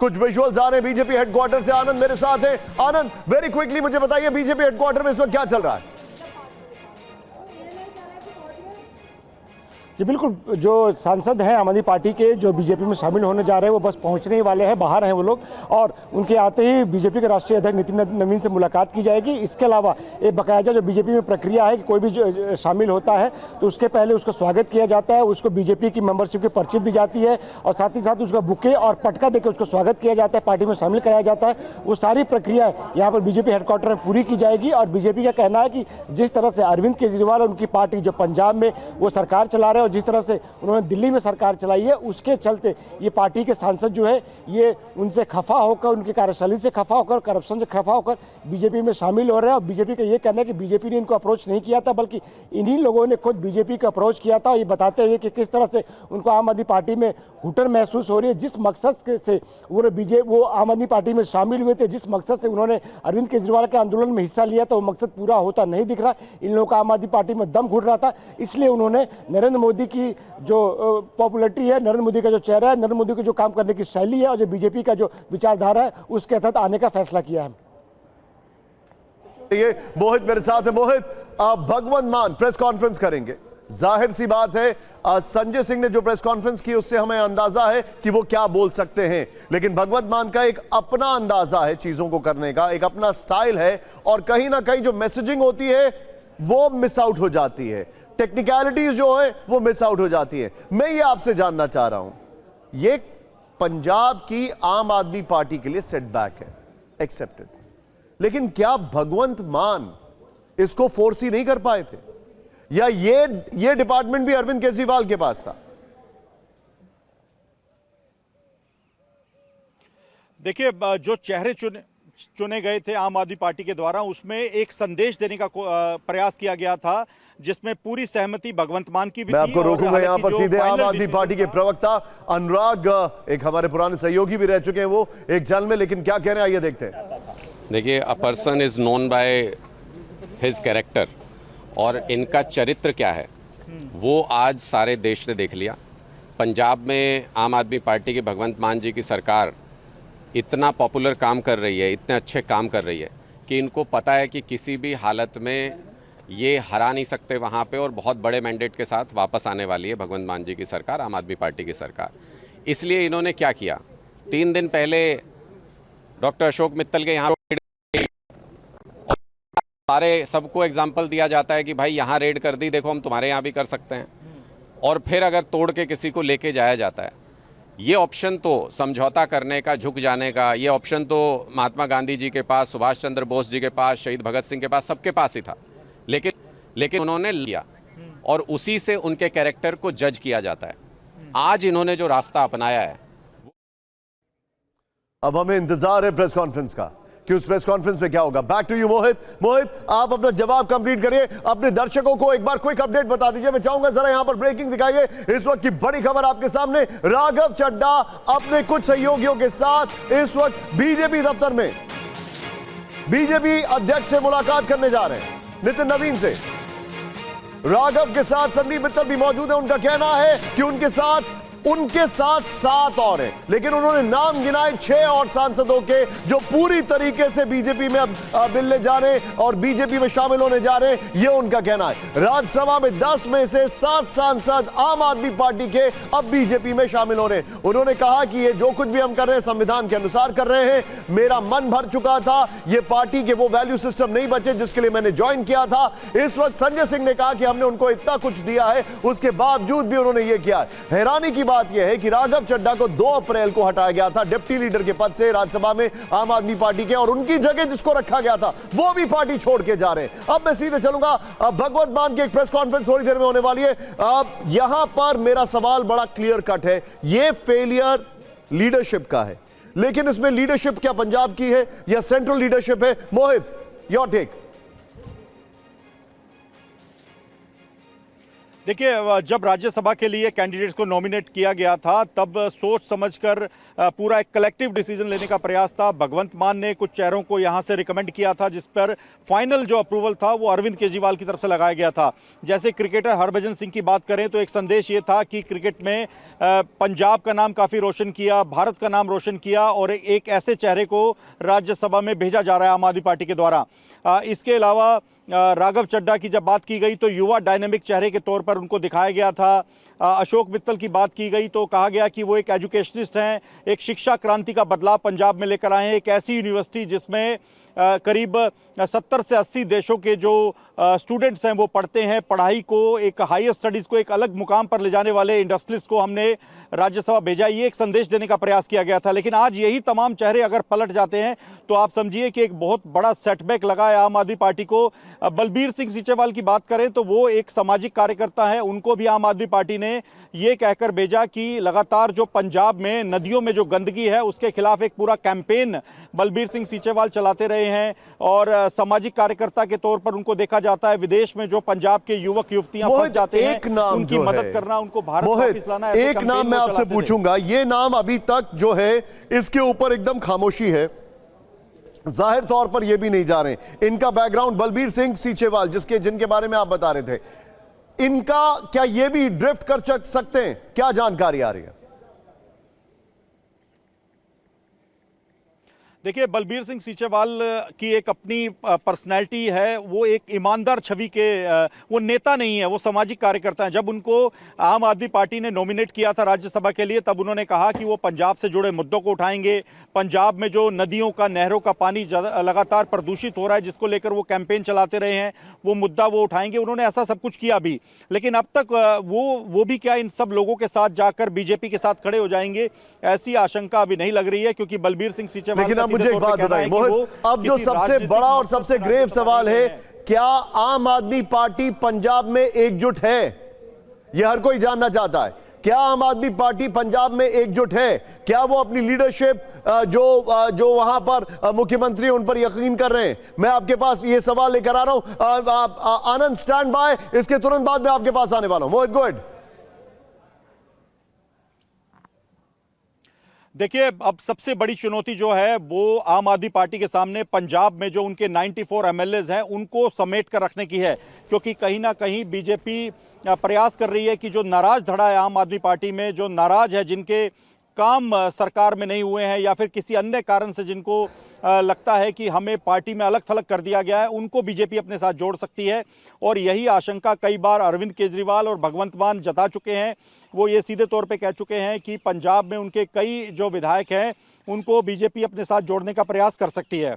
कुछ विजुअल्स आ रहे हैं बीजेपी हेडक्वार्टर से। आनंद मेरे साथ है। आनंद, वेरी क्विकली मुझे बताइए बीजेपी हेडक्वार्टर में इस वक्त क्या चल रहा है? जी बिल्कुल, जो सांसद हैं आम आदमी पार्टी के जो बीजेपी में शामिल होने जा रहे हैं वो बस पहुंचने ही वाले हैं, बाहर हैं वो लोग, और उनके आते ही बीजेपी के राष्ट्रीय अध्यक्ष नितिन नवीन से मुलाकात की जाएगी। इसके अलावा एक बाकायदा जो बीजेपी में प्रक्रिया है कि कोई भी जो शामिल होता है तो उसके पहले उसको स्वागत किया जाता है, उसको बीजेपी की मेंबरशिप की पर्ची दी जाती है और साथ ही साथ उसका बुके और पटका देकर उसको स्वागत किया जाता है, पार्टी में शामिल कराया जाता है। वो सारी प्रक्रिया यहाँ पर बीजेपी हेडक्वार्टर में पूरी की जाएगी। और बीजेपी का कहना है कि जिस तरह से अरविंद केजरीवाल और उनकी पार्टी जो पंजाब में वो सरकार चला रहे हैं और जिस तरह से उन्होंने दिल्ली में सरकार चलाई है, उसके चलते ये पार्टी के सांसद जो है ये उनसे खफा होकर, उनकी कार्यशैली से खफा होकर, करप्शन से खफा होकर बीजेपी में शामिल हो रहे हैं। और बीजेपी का ये कहना है कि बीजेपी ने इनको अप्रोच नहीं किया था, बल्कि इन्हीं लोगों ने खुद बीजेपी का अप्रोच किया था, ये बताते हुए कि किस तरह से उनको आम आदमी पार्टी में घुटन महसूस हो रही है। जिस मकसद से वो आम आदमी पार्टी में शामिल हुए थे, जिस मकसद से उन्होंने अरविंद केजरीवाल के आंदोलन में हिस्सा लिया था, वो मकसद पूरा होता नहीं दिख रहा। इन लोगों का आम आदमी पार्टी में दम घुट रहा था, इसलिए उन्होंने नरेंद्र मोदी की जो पॉपुलैरिटी है, नरेंद्र मोदी का जो चेहरा है, नरेंद्र मोदी की जो काम करने की शैली है और जो बीजेपी का जो विचारधारा है, उसके तहत आने का फैसला किया है। ये मोहित मेरे साथ है। मोहित, भगवंत मान प्रेस कॉन्फ्रेंस करेंगे, जाहिर सी बात है संजय सिंह ने जो प्रेस कॉन्फ्रेंस की उससे हमें अंदाजा है कि वो क्या बोल सकते हैं, लेकिन भगवंत मान का एक अपना अंदाजा है चीजों को करने का, एक अपना स्टाइल है, और कहीं ना कहीं जो मैसेजिंग होती है वो मिस आउट हो जाती है, टेक्निकलिटीज जो है वो मिस आउट हो जाती है। मैं ये आपसे जानना चाह रहा हूं, ये पंजाब की आम आदमी पार्टी के लिए सेटबैक है, एक्सेप्टेड, लेकिन क्या भगवंत मान इसको फोर्स ही नहीं कर पाए थे, या ये डिपार्टमेंट भी अरविंद केजरीवाल के पास था? देखिए, जो चेहरे चुने गए थे आम आदमी पार्टी के द्वारा, उसमें एक संदेश देने का प्रयास किया गया था जिसमें पूरी सहमति भगवंत मान की भी थी। मैं आपको रोकूंगा यहाँ पर सीधे। आम आदमी पार्टी के प्रवक्ता अनुराग, एक हमारे पुराने सहयोगी भी रह चुके हैं वो एक जल में, लेकिन क्या कह रहे हैं आइए देखते हैं। देखिए, a person is known by his character, और इनका चरित्र क्या है वो आज सारे देश ने देख लिया। पंजाब में आम आदमी पार्टी के भगवंत मान जी की सरकार इतना पॉपुलर काम कर रही है, इतने अच्छे काम कर रही है कि इनको पता है कि किसी भी हालत में ये हरा नहीं सकते वहाँ पे, और बहुत बड़े मैंडेट के साथ वापस आने वाली है भगवंत मान जी की सरकार, आम आदमी पार्टी की सरकार। इसलिए इन्होंने क्या किया, 3 दिन पहले डॉक्टर अशोक मित्तल के यहाँ सारे सबको एग्जाम्पल दिया जाता है कि भाई यहाँ रेड कर दी, देखो हम तुम्हारे यहाँ भी कर सकते हैं, और फिर अगर तोड़ के किसी को लेके जाया जाता है। ये ऑप्शन तो समझौता करने का, झुक जाने का, ये ऑप्शन तो महात्मा गांधी जी के पास, सुभाष चंद्र बोस जी के पास, शहीद भगत सिंह के पास, सबके पास ही था, लेकिन उन्होंने लिया और उसी से उनके कैरेक्टर को जज किया जाता है। आज इन्होंने जो रास्ता अपनाया है, अब हमें इंतजार है प्रेस कॉन्फ्रेंस का कि उस प्रेस कॉन्फ्रेंस में क्या होगा। बैक टू यू मोहित। मोहित, आप अपना जवाब कंप्लीट करिए, अपने दर्शकों को एक बार क्विक अपडेट बता दीजिए। मैं चाहूंगा जरा यहां पर ब्रेकिंग दिखाइए। इस वक्त की बड़ी खबर आपके सामने, राघव चड्ढा अपने कुछ सहयोगियों के साथ इस वक्त बीजेपी दफ्तर में बीजेपी अध्यक्ष से मुलाकात करने जा रहे हैं, नितिन नवीन से। राघव के साथ संदीप मित्तल भी मौजूद है। उनका कहना है कि उनके साथ 7 और हैं, लेकिन उन्होंने नाम गिनाए 6 और सांसदों के जो पूरी तरीके से बीजेपी में अब मिलने जा रहे हैं और बीजेपी में शामिल होने जा रहे हैं, ये उनका कहना है। राज्यसभा में 10 में से 7 सांसद आम आदमी पार्टी के अब बीजेपी में शामिल हो रहे हैं। उन्होंने कहा कि ये जो कुछ भी हम कर रहे हैं संविधान के अनुसार कर रहे हैं, मेरा मन भर चुका था, ये पार्टी के वो वैल्यू सिस्टम नहीं बचे जिसके लिए मैंने ज्वाइन किया था। इस वक्त संजय सिंह ने कहा कि हमने उनको इतना कुछ दिया है, उसके बावजूद भी उन्होंने ये किया है। हैरानी की बात यह है कि राघव चड्ढा को 2 अप्रैल को हटाया गया था डिप्टी लीडर के पद से राज्यसभा में आम आदमी पार्टी के, और उनकी जगह जिसको रखा गया था वो भी पार्टी छोड़ के जा रहे हैं। अब मैं सीधे चलूंगा, भगवंत मान की एक प्रेस कॉन्फ्रेंस थोड़ी देर में होने वाली है। यहां पर मेरा सवाल बड़ा क्लियर कट है, ये फेलियर लीडरशिप का है, लेकिन इसमें लीडरशिप क्या पंजाब की है या सेंट्रल लीडरशिप है? मोहित, योर टेक। देखिए, जब राज्यसभा के लिए कैंडिडेट्स को नॉमिनेट किया गया था तब सोच समझकर पूरा एक कलेक्टिव डिसीजन लेने का प्रयास था। भगवंत मान ने कुछ चेहरों को यहां से रिकमेंड किया था, जिस पर फाइनल जो अप्रूवल था वो अरविंद केजरीवाल की तरफ से लगाया गया था। जैसे क्रिकेटर हरभजन सिंह की बात करें तो एक संदेश ये था कि क्रिकेट में पंजाब का नाम काफ़ी रोशन किया, भारत का नाम रोशन किया और एक ऐसे चेहरे को राज्यसभा में भेजा जा रहा है आम आदमी पार्टी के द्वारा। इसके अलावा राघव चड्ढा की जब बात की गई तो युवा डायनेमिक चेहरे के तौर पर उनको दिखाया गया था। अशोक मित्तल की बात की गई तो कहा गया कि वो एक एजुकेशनिस्ट हैं, एक शिक्षा क्रांति का बदलाव पंजाब में लेकर आए हैं, एक ऐसी यूनिवर्सिटी जिसमें करीब 70 से 80 देशों के जो स्टूडेंट्स हैं वो पढ़ते हैं। पढ़ाई को, एक हायर स्टडीज़ को एक अलग मुकाम पर ले जाने वाले इंडस्ट्रियलिस्ट को हमने राज्यसभा भेजा, ये एक संदेश देने का प्रयास किया गया था। लेकिन आज यही तमाम चेहरे अगर पलट जाते हैं तो आप समझिए कि एक बहुत बड़ा सेटबैक लगा है आम आदमी पार्टी को। बलबीर सिंह सीचेवाल की बात करें तो वो एक सामाजिक कार्यकर्ता है, उनको भी आम आदमी पार्टी ने ये कहकर भेजा कि लगातार जो पंजाब में नदियों में जो गंदगी है उसके खिलाफ एक पूरा कैंपेन बलबीर सिंह सीचेवाल चलाते रहे हैं और सामाजिक कार्यकर्ता के तौर पर उनको देखा जाता है। विदेश में जो पंजाब के युवक युवतियां फंस जाते हैं, एक नाम उनकी मदद करना, उनको भारत वापस लाना, एक नाम मैं आपसे पूछूंगा, ये नाम अभी तक जो है इसके ऊपर एकदम खामोशी है, जाहिर तौर पर ये भी नहीं जा रहे। इनका बैकग्राउंड बलबीर सिंह सीचेवाल जिनके बारे में आप बता रहे थे, इनका क्या ये भी ड्रिफ्ट कर सकते हैं? क्या जानकारी आ रही है? देखिए, बलबीर सिंह सीचेवाल की एक अपनी पर्सनैलिटी है, वो एक ईमानदार छवि के वो नेता नहीं है, वो सामाजिक कार्यकर्ता हैं। जब उनको आम आदमी पार्टी ने नॉमिनेट किया था राज्यसभा के लिए तब उन्होंने कहा कि वो पंजाब से जुड़े मुद्दों को उठाएंगे। पंजाब में जो नदियों का, नहरों का पानी लगातार प्रदूषित हो रहा है जिसको लेकर वो कैंपेन चलाते रहे हैं, वो मुद्दा वो उठाएंगे। उन्होंने ऐसा सब कुछ किया भी, लेकिन अब तक वो भी क्या इन सब लोगों के साथ जाकर बीजेपी के साथ खड़े हो जाएंगे, ऐसी आशंका अभी नहीं लग रही है। क्योंकि बलबीर सिंह सीचेवाल, मुझे एक बात बताइए मोहित, अब जो सबसे बड़ा और सबसे ग्रेव सवाल है, क्या आम आदमी पार्टी पंजाब में एकजुट है? यह हर कोई जानना चाहता है। क्या आम आदमी पार्टी पंजाब में एकजुट है? क्या वो अपनी लीडरशिप जो वहां पर मुख्यमंत्री उन पर यकीन कर रहे हैं? मैं आपके पास ये सवाल लेकर आ रहा हूं। आनंद स्टैंड बाय, इसके तुरंत बाद मैं आपके पास आने वाला हूं। मोहित गो अहेड। देखिए, अब सबसे बड़ी चुनौती जो है वो आम आदमी पार्टी के सामने पंजाब में जो उनके 94 एमएलएज हैं उनको समेट कर रखने की है, क्योंकि कहीं ना कहीं बीजेपी प्रयास कर रही है कि जो नाराज धड़ा है आम आदमी पार्टी में, जो नाराज है, जिनके काम सरकार में नहीं हुए हैं या फिर किसी अन्य कारण से जिनको लगता है कि हमें पार्टी में अलग थलग कर दिया गया है, उनको बीजेपी अपने साथ जोड़ सकती है। और यही आशंका कई बार अरविंद केजरीवाल और भगवंत मान जता चुके हैं। वो ये सीधे तौर पे कह चुके हैं कि पंजाब में उनके कई जो विधायक हैं उनको बीजेपी अपने साथ जोड़ने का प्रयास कर सकती है।